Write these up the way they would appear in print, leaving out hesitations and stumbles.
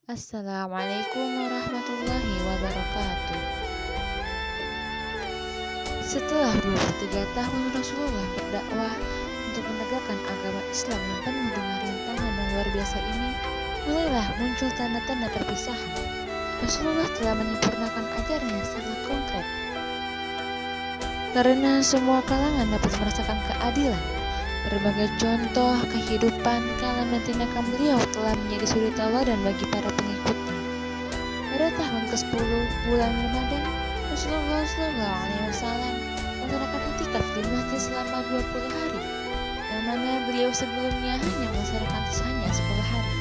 Assalamualaikum warahmatullahi wabarakatuh. Setelah 23 tahun Rasulullah berdakwah untuk menegakkan agama Islam yang penuh dengan rintangan dan luar biasa ini, mulailah muncul tanda-tanda perpisahan. Rasulullah telah menyempurnakan ajaran yang sangat konkret, karena semua kalangan dapat merasakan keadilan. Berbagai contoh kehidupan, kalam dan tindakan beliau telah menjadi suri tauladan bagi para pengikutnya. Pada tahun ke-10 bulan Ramadan, Rasulullah SAW melaksanakan i'tikaf di masjid selama 20 hari, yang mana beliau sebelumnya hanya melaksanakan hanya 10 hari.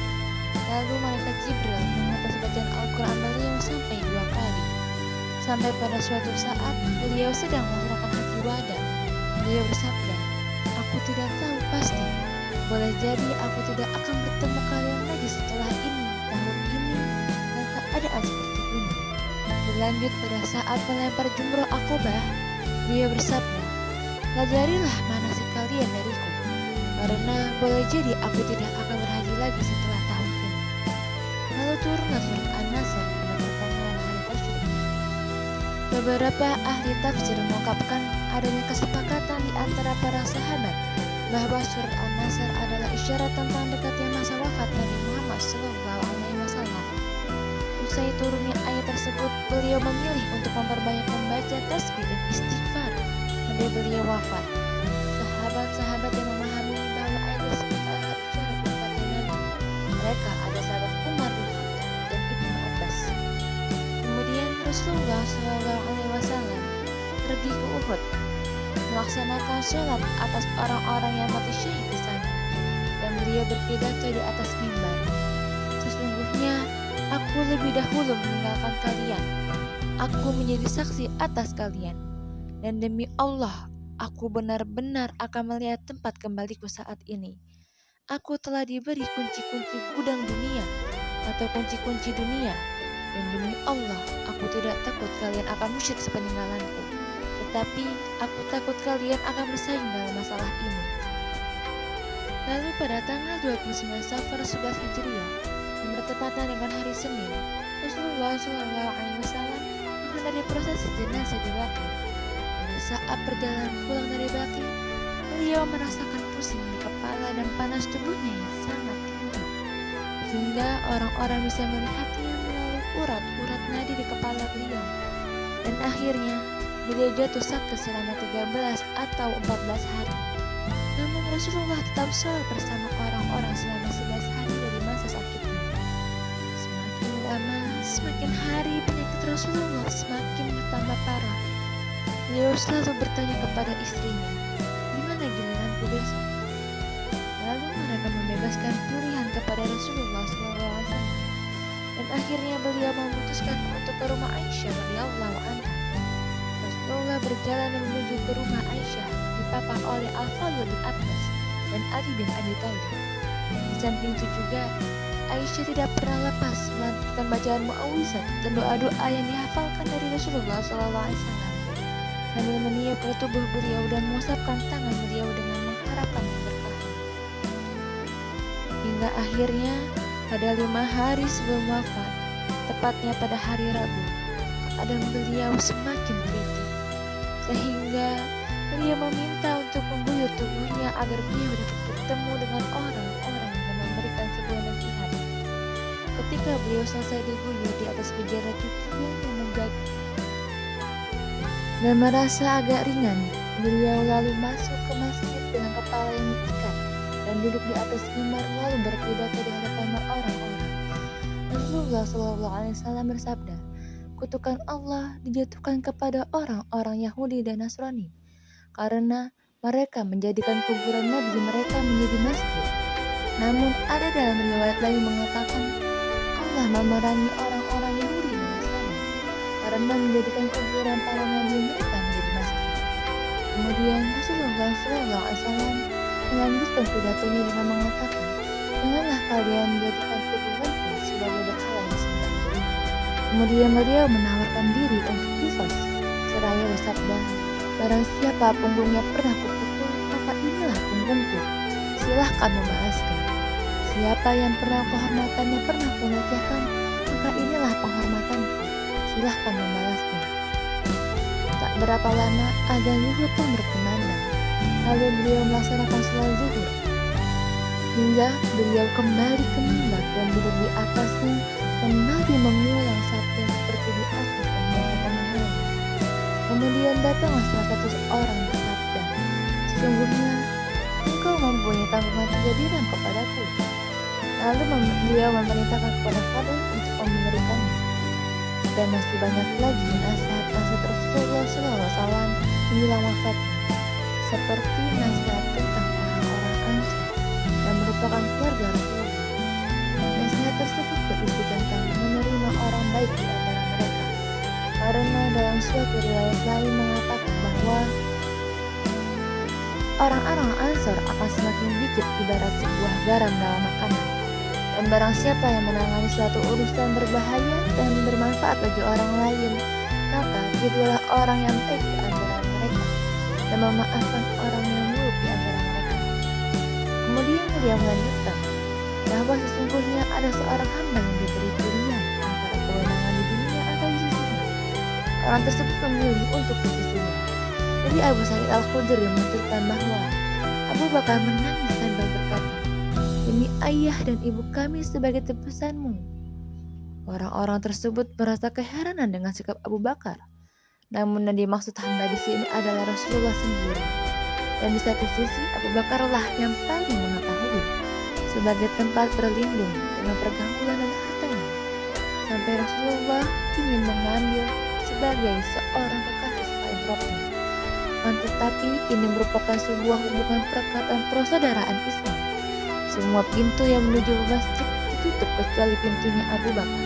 Lalu malaikat Jibril mengatas bacaan Al-Quran beliau sampai 2 kali. Sampai pada suatu saat beliau sedang melaksanakan haji wada. Beliau bersabda, "Aku tidak tahu pasti. Boleh jadi aku tidak akan bertemu kalian lagi setelah ini, tahun ini, dan keadaan seperti ini." Berlanjut pada saat melempar jumroh Aqobah, beliau bersabda, "Pelajarilah manasik kalian dariku, karena boleh jadi aku tidak akan berhaji lagi setelah tahun ini." Lalu turunlah surat An-Nasr pada pertengahan hari tasyrik. Beberapa ahli tafsir mengungkapkan adanya kesepakatan di antara para sahabat bahwa surat An-Nasr adalah isyarat tentang dekatnya masa wafat Nabi Muhammad SAW. Usai turunnya ayat tersebut, beliau memilih untuk memperbanyak membaca tasbih dan istighfar sampai beliau wafat. Sahabat-sahabat yang memahami bahwa ayat tersebut adalah isyarat wafatnya Nabi, mereka ada sahabat Umar bin Khattab dan Ibnu Abbas. Kemudian Rasulullah SAW pergi ke Uhud, melaksanakan sholat atas orang-orang yang mati syahid di sana, dan beliau berpidato di atas mimbar. "Sesungguhnya aku lebih dahulu meninggalkan kalian. Aku menjadi saksi atas kalian. Dan demi Allah, aku benar-benar akan melihat tempat kembaliku saat ini. Aku telah diberi kunci-kunci gudang dunia atau kunci-kunci dunia. Dan demi Allah, aku tidak takut kalian akan musyrik sepeninggalanku. Tetapi aku takut kalian akan bersaing dalam masalah ini." Lalu pada tanggal 29 Safar 11 Hijriah, yang bertepatan dengan hari Senin, Rasulullah SAW menghadiri prosesi jenazah di Baqi. Pada saat perjalanan pulang dari Baqi, beliau merasakan pusing di kepala dan panas tubuhnya yang sangat tinggi, hingga orang-orang bisa melihatnya melalui urat-urat nadi di kepala beliau. Dan akhirnya, beliau jatuh sakit selama 13 atau 14 hari. Namun Rasulullah tetap sholat bersama orang-orang selama 11 hari dari masa sakitnya. Semakin lama, semakin hari penyakit Rasulullah semakin bertambah parah. Beliau selalu bertanya kepada istrinya, "Di mana giliranku besok?" Lalu mereka membebaskan pilihan kepada Rasulullah SAW. Dan akhirnya beliau memutuskan untuk ke rumah Aisyah radhiyallahu anha. Rasulullah berjalan menuju ke rumah Aisyah, dipapah oleh Al-Fadl bin Abbas dan Ali bin Abi Thalib. Di samping itu juga, Aisyah tidak pernah lepas melantunkan bacaan mu'awwizat dan doa-doa yang dihafalkan dari Rasulullah SAW, sambil meniup ke tubuh beliau dan mengusapkan tangan beliau dengan mengharapkan keberkahan. Hingga akhirnya, pada 5 hari sebelum wafat, tepatnya pada hari Rabu, keadaan beliau semakin kritis, sehingga beliau meminta untuk mengguyur tubuhnya agar beliau dapat bertemu dengan orang-orang dan memberikan sebuah nasihat. Ketika beliau selesai diguyur di atas meja rajutian yang menjaga dan merasa agak ringan, beliau lalu masuk ke masjid dengan kepala yang diikat dan duduk di atas mimbar lalu berpidato di hadapan orang-orang. Rasulullah SAW bersabda, "Kutukan Allah dijatuhkan kepada orang-orang Yahudi dan Nasrani, karena mereka menjadikan kuburan Nabi mereka menjadi masjid." Namun ada dalam riwayat lain mengatakan, Allah memerangi orang-orang Yahudi dan Nasrani karena menjadikan kuburan para nabi mereka menjadi masjid. Kemudian Rasulullah SAW melanjutkan pidatonya dengan mengatakan, "Janganlah kalian menjadikan kuburanku sebagai berhala yang disembah." Kemudian beliau menawarkan diri untuk qisas, seraya bersabda, "Barang siapa punggungnya pernah kupukul, maka inilah punggungku. Silahkan membalaskan. Siapa yang pernah kehormatannya pernah kulecehkan, inilah penghormatanku, silahkan membalasnya. Tak berapa lama azan zuhur pun berkumandang, lalu beliau melaksanakan sholat zuhur. Hingga beliau kembali ke mimbar dan duduk di atasnya, kembali mengulang sabda seperti di atas dan mengatakan mengulang. Kemudian datanglah salah satu orang bersabda, "Sesungguhnya engkau mempunyai tanggungan 3 dirham kepadaku." Lalu beliau memerintahkan kepada Fadl untuk memberikannya. Dan masih banyak lagi nasihat-nasihat Rasulullah SAW menjelang wafatnya, seperti nasihat tentang orang-orang Ansor yang merupakan keluarga Rasulullah. Nasihat tersebut berisi tentang menerima orang baik di antara mereka, karena dalam suatu riwayat lain mengatakan bahwa orang-orang Ansor akan semakin dikit ibarat sebuah garam dalam makanan. Dan barang siapa yang menangani suatu urusan berbahaya dan bermanfaat bagi orang lain, maka itulah orang yang baik di antara mereka dan memaafkan orang yang buruk di antara mereka. Kemudian dia melanjutkan bahwa sesungguhnya ada seorang hamba yang diberi pilihan antara kewenangan di dunia atau di sisinya. Orang tersebut memilih untuk di sisinya. Jadi Abu Sa'id Al-Khudri menuturkan bahwa Abu Bakar menangis sambil berkata, "Demi ayah dan ibu kami sebagai tebusanmu." Orang-orang tersebut merasa keheranan dengan sikap Abu Bakar. Namun yang dimaksud hamba di sini adalah Rasulullah sendiri. Dan di satu sisi Abu Bakarlah yang paling mengetahui sebagai tempat berlindung dengan pergaulan dan hartanya. Sampai Rasulullah ingin mengambil sebagai seorang kekasih selain Rabbnya. Tetapi ini merupakan sebuah hubungan perkataan persaudaraan Islam. Semua pintu yang menuju ke masjid ditutup kecuali pintunya Abu Bakar.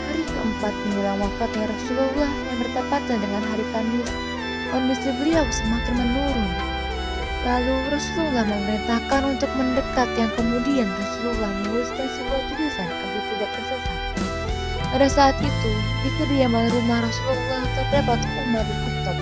Hari keempat menjelang wafatnya Rasulullah yang bertepatan dengan hari Kamis, kondisi beliau semakin menurun. Lalu Rasulullah memerintahkan untuk mendekat, yang kemudian Rasulullah menuliskan sebuah tulisan agar tidak tersesat. Pada saat itu, di kediaman rumah Rasulullah terdapat Umar bin Khattab.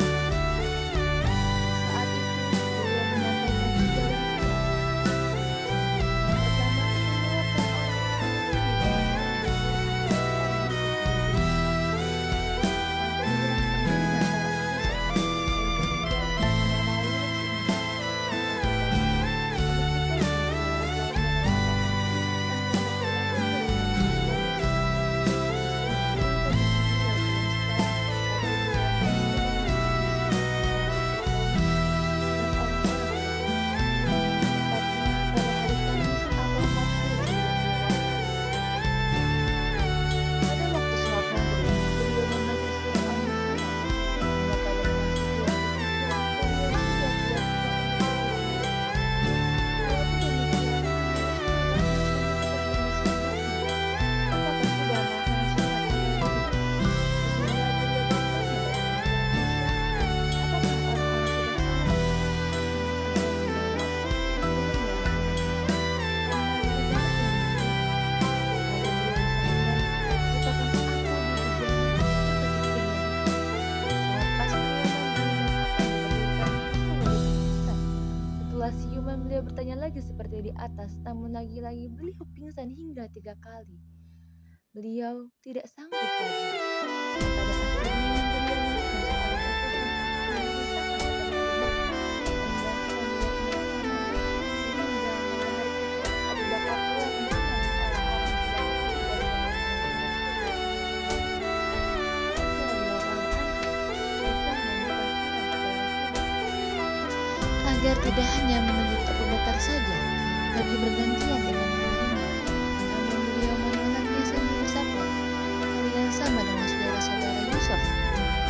Setelah siuman beliau bertanya lagi seperti di atas, namun lagi-lagi beliau pingsan hingga 3 kali. Beliau tidak sanggup lagi. Pada akhirnya beliau meminta seorang utusan untuk memerintahkan Abu Bakar telah menghina agar tidak hanya menuju Abu Bakar saja, tapi bergantian dengan yang lainnya. Namun beliau menolaknya sambil bersabda, "Kalian sama dengan saudara-saudara Yusuf.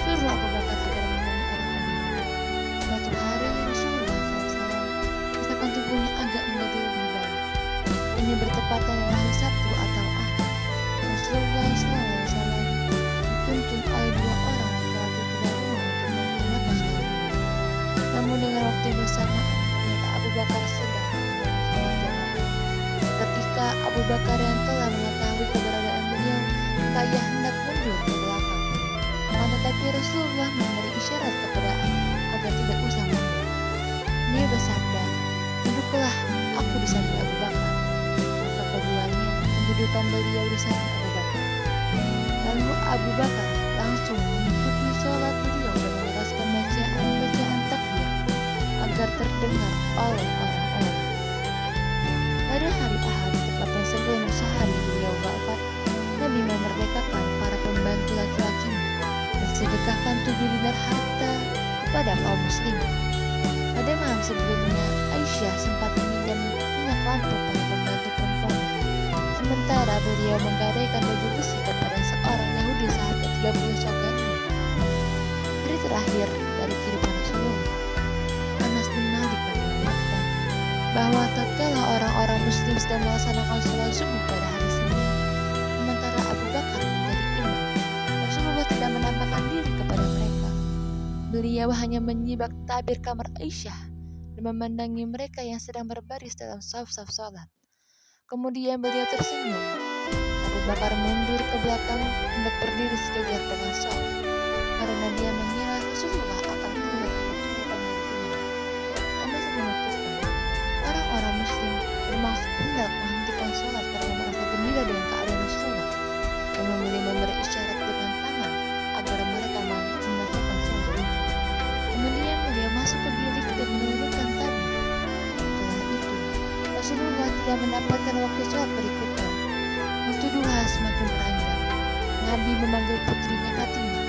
Suruh Abu Bakar agar menemani anak-anaknya." Suatu hari Rasulullah SAW merasakan tubuhnya agak menjadi lebih baik. Ini bertepatan dengan hari Sabtu atau Ahad. Rasulullah SAW dituntun oleh 2 orang laki-laki keluar rumah untuk melaksanakan sholat. Namun dengan waktu yang bersamaan, ternyata Abu Bakar sedang menjalani sholat jamaah. Ketika Abu Bakar yang telah mengetahui keberadaan beliau, kaya hendak mundur ke belakang. Akan tetapi Rasulullah memberi isyarat kepada agar tidak usah mundur. Dia bersabda, "Duduklah, aku di samping Abu Bakar." Maka keduanya mendudukkan beliau di samping Abu Bakar. Lalu Abu Bakar langsung mengikuti sholat beliau dan meneruskan bacaan takbir agar terdengar oleh orang-orang. Pada hari Ahad, tepatnya sebelum sehari beliau wafat, Nabi memerdekakan para pembantu laki-lakinya dan sedekahkan 7 dinar harta kepada kaum muslimin. Pada malam sebelumnya, Aisyah sempat meminjam minyak lampu pada pembantu perempuan. Sementara beliau menggadaikan baju besi kepada seorang Yahudi seharga 30 shekel. Hari terakhir dari kehidupan Rasulullah, Anas bin Malik mengatakan bahwa tatkala orang-orang muslim sedang melaksanakan sholat subuh pada hari Senin, sementara Abu Bakar menjadi imam, Rasulullah tidak menampakkan diri kepada mereka. Beliau hanya menyibak tabir kamar Aisyah dan memandangi mereka yang sedang berbaris dalam saf-saf sholat. Kemudian beliau tersenyum. Abu Bakar mundur ke belakang hendak berdiri sejajar dengan saf, karena dia mengira Rasulullah akan keluar berjumpa dengan imam. Anas menuturkan, orang-orang muslim bermaksud hendak menghentikan sholat karena merasa gembira dengan keadaan Rasulullah, dan memberi isyarat dengan tangan agar mereka menyelesaikan sholat. Kemudian beliau masuk ke bilik dan menurunkan tabir. Setelah itu, Rasulullah tidak mendapatkan waktu sholat berikutnya. Waktu duha semakin panjang. Nabi memanggil putrinya Fatimah.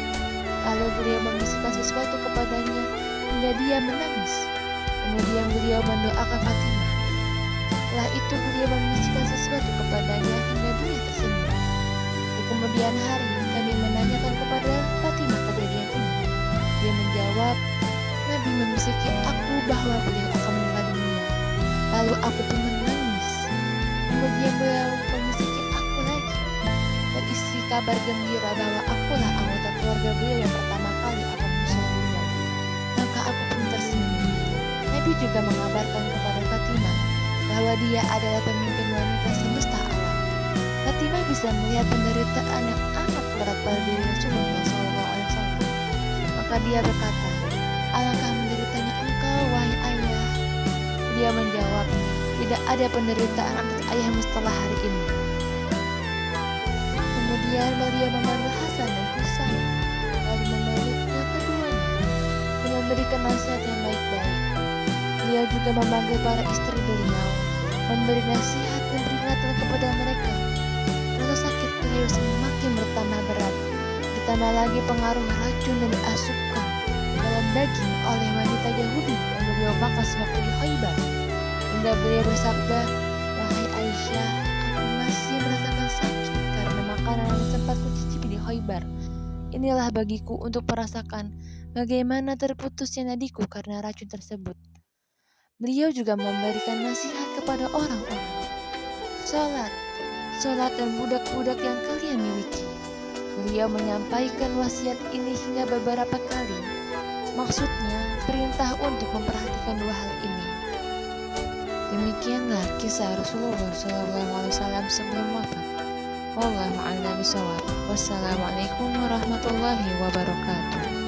Lalu beliau membisikkan sesuatu kepadanya hingga dia menangis. Kemudian beliau mendoakan Fatimah. Setelah itu beliau membisikkan sesuatu kepadanya hingga dia tersenyum. Di kemudian hari kami menanyakan kepada Fatimah kejadian ini. Dia menjawab, Nabi membisiki aku bahwa beliau akan meninggal dunia. Lalu aku pun menangis. Kemudian beliau membisiki aku lagi, berisi kabar gembira bahwa akulah anggota keluarga beliau yang pertama kali akan menyusul beliau. Maka aku pun tersenyum. Nabi juga mengabarkan kepada Fatimah bahwa dia adalah pemimpin wanita semesta alam. Fatimah bisa melihat penderitaan yang amat berat pada diri Rasulullah SAW. Maka dia berkata, alangkah menderitanya engkau, wahai ayah. Dia menjawab, tidak ada penderitaan atas ayahmu setelah hari ini. Kemudian beliau memanggil Hasan dan Husain, lalu memeluknya keduanya dan memberikan nasihat yang baik-baik. Beliau juga memanggil para istri beliau, memberi nasihat dan peringatan kepada mereka. Rasa sakit beliau semakin bertambah berat, ditambah lagi pengaruh racun yang diasupkan dalam daging oleh wanita Yahudi yang beliau makan sewaktu di Khaybar. Hingga beliau bersabda, wahai Aisyah, aku masih merasakan sakit karena makanan yang sempat kucicipi di Khaybar. Inilah bagiku untuk merasakan bagaimana terputusnya nadiku karena racun tersebut. Beliau juga memberikan nasihat kepada orang-orang. Sholat dan budak-budak yang kalian miliki. Beliau menyampaikan wasiat ini hingga beberapa kali. Maksudnya, perintah untuk memperhatikan dua hal ini. Demikianlah kisah Rasulullah SAW sebelum wafat. Wallahu a'lam bishawab. Wassalamualaikum warahmatullahi wabarakatuh.